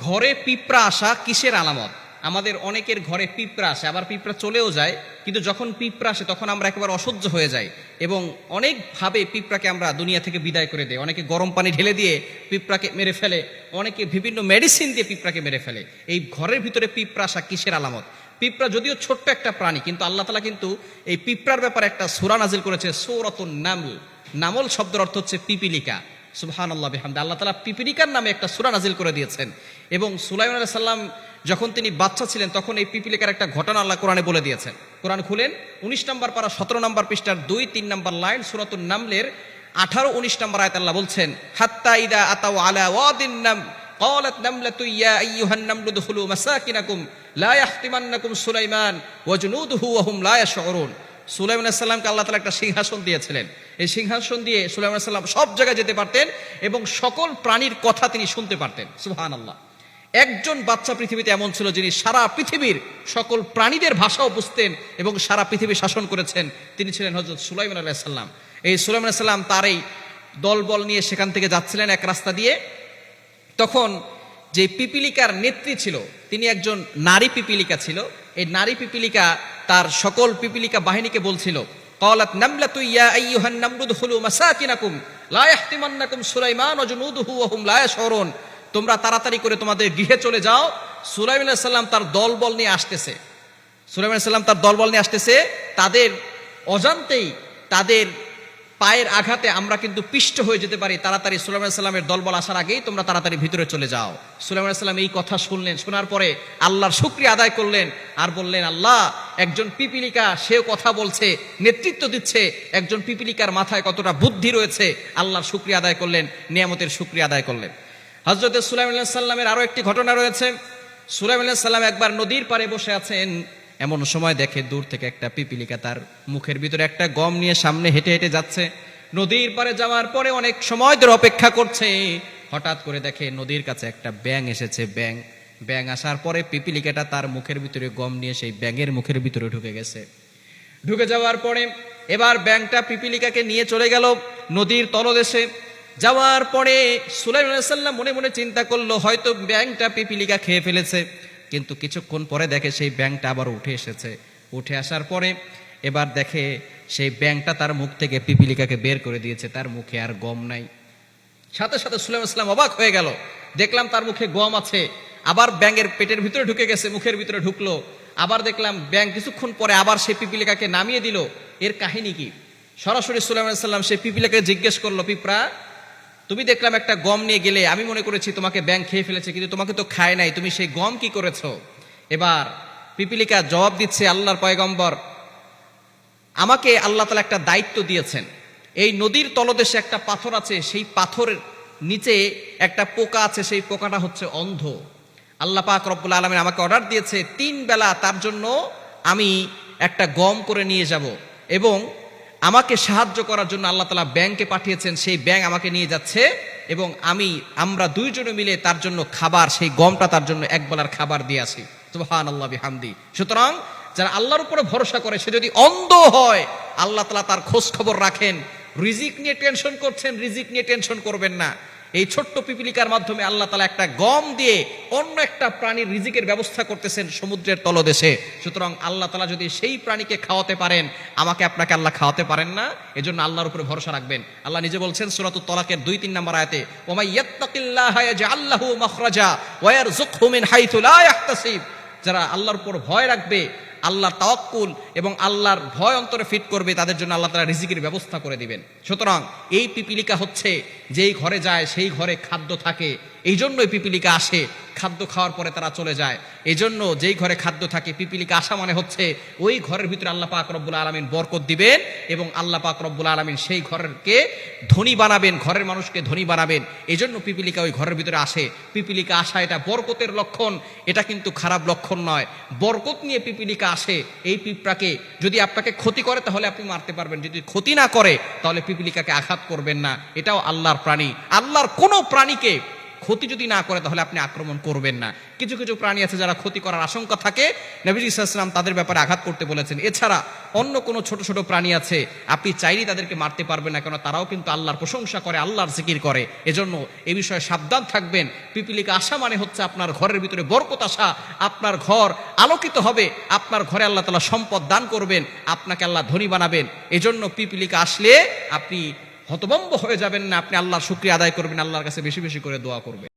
ঘরে পিঁপড়া আসা কিসের আলামত? আমাদের অনেকের ঘরে পিঁপড়া আসে, আবার পিঁপড়া চলেও যায়, কিন্তু যখন পিঁপড়া আসে তখন আমরা একেবারে অসহ্য হয়ে যাই এবং অনেকভাবে পিঁপড়াকে আমরা দুনিয়া থেকে বিদায় করে দেই। অনেকে গরম পানি ঢেলে দিয়ে পিঁপড়াকে মেরে ফেলে, অনেকে বিভিন্ন মেডিসিন দিয়ে পিঁপড়াকে মেরে ফেলে। এই ঘরের ভিতরে পিঁপড়া আসা কিসের আলামত? পিঁপড়া যদিও ছোট্ট একটা প্রাণী, কিন্তু আল্লাহ তাআলা কিন্তু এই পিঁপড়ার ব্যাপারে একটা সূরা নাজিল করেছে, সূরাতুন নামল। নামল শব্দের অর্থ হচ্ছে পিপিলিকা। সুবহানাল্লাহ বিহামদি। আল্লাহ তাআলা পিপিলিকার নামে একটা সূরা নাজিল করে দিয়েছেন। এবং সুলাইমান আলাইহিস সালাম যখন তিনি বাচ্চা ছিলেন তখন এই পিপিলিকার একটা ঘটনা আল্লাহ কোরআনে বলে দিয়েছেন। কোরআন খুলেন 19 নম্বর পারা 17 নম্বর পৃষ্ঠার 2-3 নম্বর লাইন, সূরাতুন নামলের 18-19 নম্বর আয়াত আল্লাহ বলছেন, হাত্তা ইদা আতাউ আলা ওয়াদিন নাম ক্বালাত নামলাতু ইয়া আইয়ুহান নামলু দুখুলু মাসাকিনাকুম লা ইয়াহতিমান্নাকুম সুলাইমান ওয়া জুনুদুহু ওয়া হুম লা ইয়াশউরুন। সুলাইমান আলাইহিস সালামকে আল্লাহ তাআলা একটা সিংহাসন দিয়েছিলেন। এই সিংহাসন দিয়ে সুলাইমান আলাইহিস সালাম সব জায়গায় যেতে পারতেন এবং সকল প্রাণীর কথা তিনি শুনতে পারতেন। সুবহানাল্লাহ। একজন বাচ্চা পৃথিবীতে এমন ছিল যিনি সারা পৃথিবীর সকল প্রাণীদের ভাষাও বুঝতেন এবং সারা পৃথিবী শাসন করেছেন। তিনি ছিলেন হযরত সুলাইমান আলাইহিস সালাম। এই সুলাইমান আলাইহিস সালাম তার এই দলবল নিয়ে সেখান থেকে যাচ্ছিলেন এক রাস্তা দিয়ে। তখন যে পিপিলিকার নেত্রী ছিল তিনি একজন নারী পিপিলিকা ছিল। এই নারী পিপিলিকা তার সকল পিপিলিকা বাহিনীকে বলছিল, ক্বালাত নামলাতু ইয়া আইয়ুহান নামলু দুখুলু মাসাকিনাকুম লা ইয়াহতিমান্নাকুম সুলাইমান ওয়া জুনুদুহু ওয়া হুম লা ইয়াশউরুন। তোমরা তাড়াতাড়ি করে তোমাদের গৃহে চলে যাও। সুলাইমান আলাইহিস সালাম তার দলবল নিয়ে আসতেছে। সুলাইমান আলাইহিস সালাম তার দলবল নিয়ে আসতেছে। তাদের অজান্তেই তাদের পায়ের আঘাতে আমরা কিন্তু পিষ্ট হয়ে যেতে পারি। তাড়াতাড়ি সুলাইমান আলাইহিস সালামের দলবল আসার আগেই তোমরা তাড়াতাড়ি ভিতরে চলে যাও। সুলাইমান আলাইহিস সালাম এই কথা শুনলেন, শোনার পরে আল্লাহর শুকরিয়া আদায় করলেন আর বললেন, আল্লাহ, একজন পিপিলিকা সেও কথা বলছে, নেতৃত্ব দিচ্ছে, একজন পিপিলিকার মাথায় কতটা বুদ্ধি রয়েছে। আল্লাহর শুকরিয়া আদায় করলেন, নিয়ামতের শুকরিয়া আদায় করলেন। হযরত সুলাইমান আলাইহিস সালামের আরো একটি ঘটনা রয়েছে। সুলাইমান আলাইহিস সালাম একবার নদীর পাড়ে বসে আছেন, এমন সময় দেখে দূর থেকে একটা পিপিলিকা তার মুখের ভিতরে একটা গম নিয়ে সামনে হেঁটে হেঁটে যাচ্ছে। নদীর পাড়ে যাওয়ার পরে অনেক সময় ধরে অপেক্ষা করছে। হঠাৎ করে দেখে নদীর কাছে একটা ব্যাঙ এসেছে। ব্যাঙ আসার পরে পিপিলিকাটা তার মুখের ভিতরে গম নিয়ে সেই ব্যাঙের মুখের ভিতরে ঢুকে গেছে। ঢুকে যাওয়ার পরে এবার ব্যাঙটা পিপিলিকাকে নিয়ে চলে গেল নদীর তলদেশে। যাওয়ার পরে সুলাইমান আলাইহিস সালাম মনে মনে চিন্তা করলো, হয়তো ব্যাঙটা পিপিলিকা খেয়ে ফেলেছে। কিন্তু কিছুক্ষণ পরে দেখে সেই ব্যাঙটা আবার উঠে এসেছে। উঠে আসার পরে এবার দেখে সেই ব্যাঙটা তার মুখ থেকে পিপিলিকাকে বের করে দিয়েছে, তার মুখে আর গম নাই। সাথে সাথে সুলাইমান আলাইহিস সালাম অবাক হয়ে গেল, দেখলাম তার মুখে গম আছে। আবার ব্যাঙের পেটের ভিতরে ঢুকে গেছে, মুখের ভিতরে ঢুকলো। আবার দেখলাম ব্যাঙ কিছুক্ষণ পরে আবার সেই পিপিলিকাকে নামিয়ে দিল। এর কাহিনী কি? সরাসরি সুলাইমান আলাইহিস সালাম সেই পিপিলিকাকে জিজ্ঞেস করলো, পিঁপড়া, তুমি দেখলাম একটা গম নিয়ে গেলে, আমি মনে করেছি তোমাকে ব্যাঙ খেয়ে ফেলেছে, কিন্তু তোমাকে তো খায় নাই, তুমি সেই গম কি করেছো? এবার পিপিলিকা জবাব দিচ্ছে, আল্লাহর পয়গম্বর, আমাকে আল্লাহ তাআলা একটা দায়িত্ব দিয়েছেন। এই নদীর তলদেশে একটা পাথর আছে, সেই পাথরের নিচে একটা পোকা আছে, সেই পোকাটা হচ্ছে অন্ধ। আল্লাহ পাক রব্বুল আলামিন আমাকে অর্ডার দিয়েছে 3 বেলা তার জন্য আমি একটা গম করে নিয়ে যাব, এবং আমাকে সাহায্য করার জন্য আল্লাহ তাআলা ব্যাঙকে পাঠিয়েছেন। সেই ব্যাঙ আমাকে নিয়ে যাচ্ছে এবং আমরা দুইজনে মিলে তার জন্য খাবার, সেই গমটা তার জন্য এক বেলার খাবার দিয়ে আসি। সুবহানাল্লাহ বিহামদি। সুতরাং যারা আল্লাহর উপরে ভরসা করে, সে যদি অন্ধ হয় আল্লাহ তাআলা তার খোঁজ খবর রাখেন। রিজিক নিয়ে টেনশন করছেন, রিজিক নিয়ে টেনশন করবেন না। এই ছোট্ট পিপিলিকার মাধ্যমে আল্লাহ তাআলা একটা গম দিয়ে অন্য একটা প্রাণীর রিজিকের ব্যবস্থা করতেছেন সমুদ্রের তলদেশে। সুতরাং আল্লাহ তাআলা যদি সেই প্রাণীকে খাওয়াতে পারেন, আমাকে আপনাকে আল্লাহ খাওয়াতে পারেন না? এজন্য আল্লাহর উপরে ভরসা রাখবেন। আল্লাহ নিজে বলছেন সূরাতুত তালাকের 2-3 নম্বর আয়াতে, ওয়া মান ইয়াত্তাকিল্লাহা ইয়াজআল লাহু মাখরাজা ওয়া ইয়ারযুকহু মিন হাইথু লা ইয়াহতাসিব। যারা আল্লাহর উপর ভয় রাখবে, আল্লাহর তাওয়াক্কুল এবং আল্লাহর ভয় অন্তরে ফিট করবে, তাদের জন্য আল্লাহ তাআলা রিজিকের ব্যবস্থা করে দিবেন। সুতরাং এই পিপিলিকা হচ্ছে, যেই ঘরে যায় সেই ঘরে খাদ্য থাকে, এই জন্যই পিপিলিকা আসে। খাদ্য খাওয়ার পরে তারা চলে যায়। এই জন্য যেই ঘরে খাদ্য থাকে, পিপিলিকা আসা মানে হচ্ছে ওই ঘরের ভিতরে আল্লাহ পাক রব্বুল আলামিন বরকত দিবেন এবং আল্লাহ পাক রব্বুল আলামিন সেই ঘরকে ধনী বানাবেন, ঘরের মানুষকে ধনী বানাবেন। এই জন্য পিপিলিকা ওই ঘরের ভিতরে আসে। পিপিলিকা আসা এটা বরকতের লক্ষণ, এটা কিন্তু খারাপ লক্ষণ নয়। বরকত নিয়ে পিপিলিকা আসে। এই পিঁপড়াকে যদি আপনাকে ক্ষতি করে তাহলে আপনি মারতে পারবেন, যদি ক্ষতি না করে তাহলে পিপিলিকাকে আঘাত করবেন না। এটাও আল্লাহর প্রাণী। আল্লাহর কোনো প্রাণীকে ক্ষতি যদি না করে তাহলে আপনি আক্রমণ করবেন না। কিছু কিছু প্রাণী আছে যারা ক্ষতি করার আশঙ্কা থাকে, নবীজি সাল্লাল্লাহু আলাইহি ওয়াসাল্লাম তাদের ব্যাপারে আঘাত করতে বলেছেন। এছাড়া অন্য কোনো ছোট ছোট প্রাণী আছে আপনি চাইলেই তাদেরকে মারতে পারবেন না, কেন তারাও কিন্তু আল্লাহর প্রশংসা করে, আল্লাহর জিকির করে। এজন্য এ বিষয়ে সাবধান থাকবেন। পিপিলিকা আসা মানে হচ্ছে আপনার ঘরের ভিতরে বরকত আসা, আপনার ঘর আলোকিত হবে, আপনার ঘরে আল্লাহ তাআলা সম্পদ দান করবেন, আপনাকে আল্লাহ ধনী বানাবেন। এজন্য পিপিলিকা আসলে আপনি হতভম্ব হয়ে যাবেন না, আপনি আল্লাহর শুকরিয়া আদায় করবেন, আল্লাহর কাছে বেশি বেশি করে দোয়া করবেন।